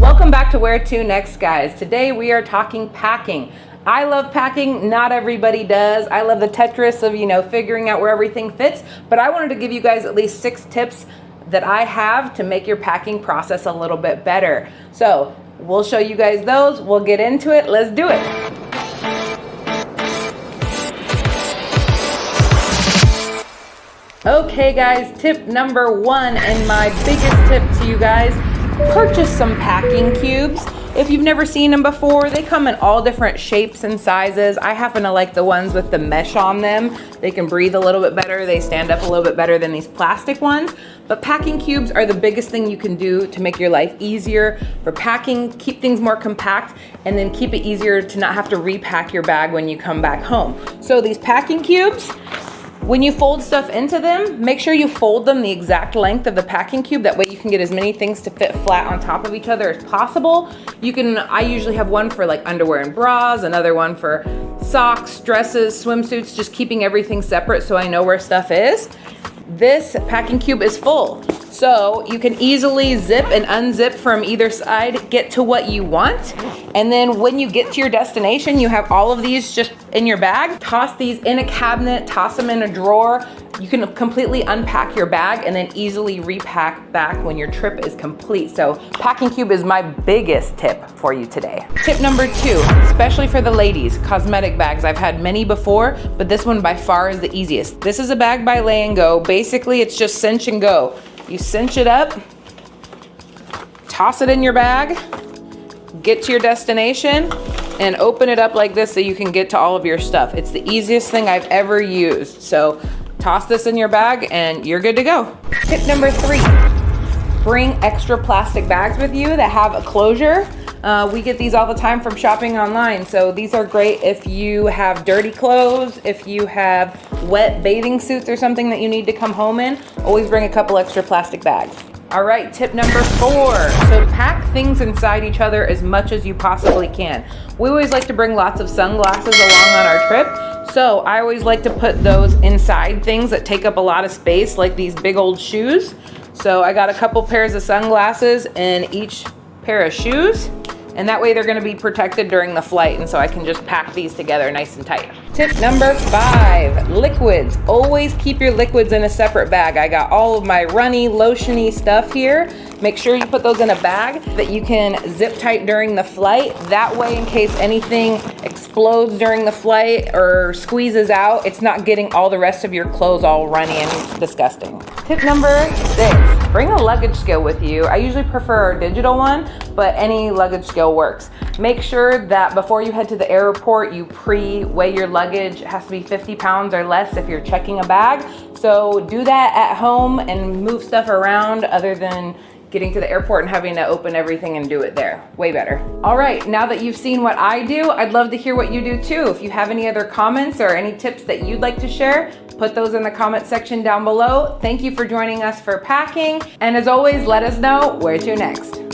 Welcome back to Where To Next, guys. Today we are talking packing. I love packing, not everybody does. I love the Tetris of, figuring out where everything fits, but I wanted to give you guys at least 6 tips that I have to make your packing process a little bit better. So we'll show you guys those. We'll get into it. Let's do it. Okay guys, tip number 1 and my biggest tip to you guys, purchase some packing cubes. If you've never seen them before, they come in all different shapes and sizes. I happen to like the ones with the mesh on them. They can breathe a little bit better. They stand up a little bit better than these plastic ones. But packing cubes are the biggest thing you can do to make your life easier for packing, keep things more compact, and then keep it easier to not have to repack your bag when you come back home. So these packing cubes, when you fold stuff into them, make sure you fold them the exact length of the packing cube. That way you can get as many things to fit flat on top of each other as possible. I usually have one for like underwear and bras, another one for socks, dresses, swimsuits, just keeping everything separate so I know where stuff is. This packing cube is full, so you can easily zip and unzip from either side, get to what you want. And then when you get to your destination, you have all of these just in your bag. Toss these in a cabinet, toss them in a drawer. You can completely unpack your bag and then easily repack back when your trip is complete. So packing cube is my biggest tip for you today. Tip number 2, especially for the ladies, cosmetic bags. I've had many before, but this one by far is the easiest. This is a bag by Lay and Go. Basically, it's just cinch and go. You cinch it up, toss it in your bag, get to your destination, and open it up like this so you can get to all of your stuff. It's the easiest thing I've ever used. So toss this in your bag and you're good to go. Tip number 3, bring extra plastic bags with you that have a closure. We get these all the time from shopping online. So these are great if you have dirty clothes, if you have wet bathing suits or something that you need to come home in, always bring a couple extra plastic bags. All right, tip number 4. So pack things inside each other as much as you possibly can. We always like to bring lots of sunglasses along on our trip. So I always like to put those inside things that take up a lot of space, like these big old shoes. So I got a couple pairs of sunglasses in each pair of shoes. And that way they're gonna be protected during the flight, and so I can just pack these together nice and tight. Tip number 5, liquids. Always keep your liquids in a separate bag. I got all of my runny, lotiony stuff here. Make sure you put those in a bag that you can zip tight during the flight. That way, in case anything explodes during the flight or squeezes out, it's not getting all the rest of your clothes all runny and disgusting. Tip number 6, bring a luggage scale with you. I usually prefer a digital one, but any luggage scale works. Make sure that before you head to the airport, you pre-weigh your luggage. It has to be 50 pounds or less if you're checking a bag. So do that at home and move stuff around other than getting to the airport and having to open everything and do it there. Way better. All right, now that you've seen what I do, I'd love to hear what you do too. If you have any other comments or any tips that you'd like to share, put those in the comment section down below. Thank you for joining us for packing. And as always, let us know where to next.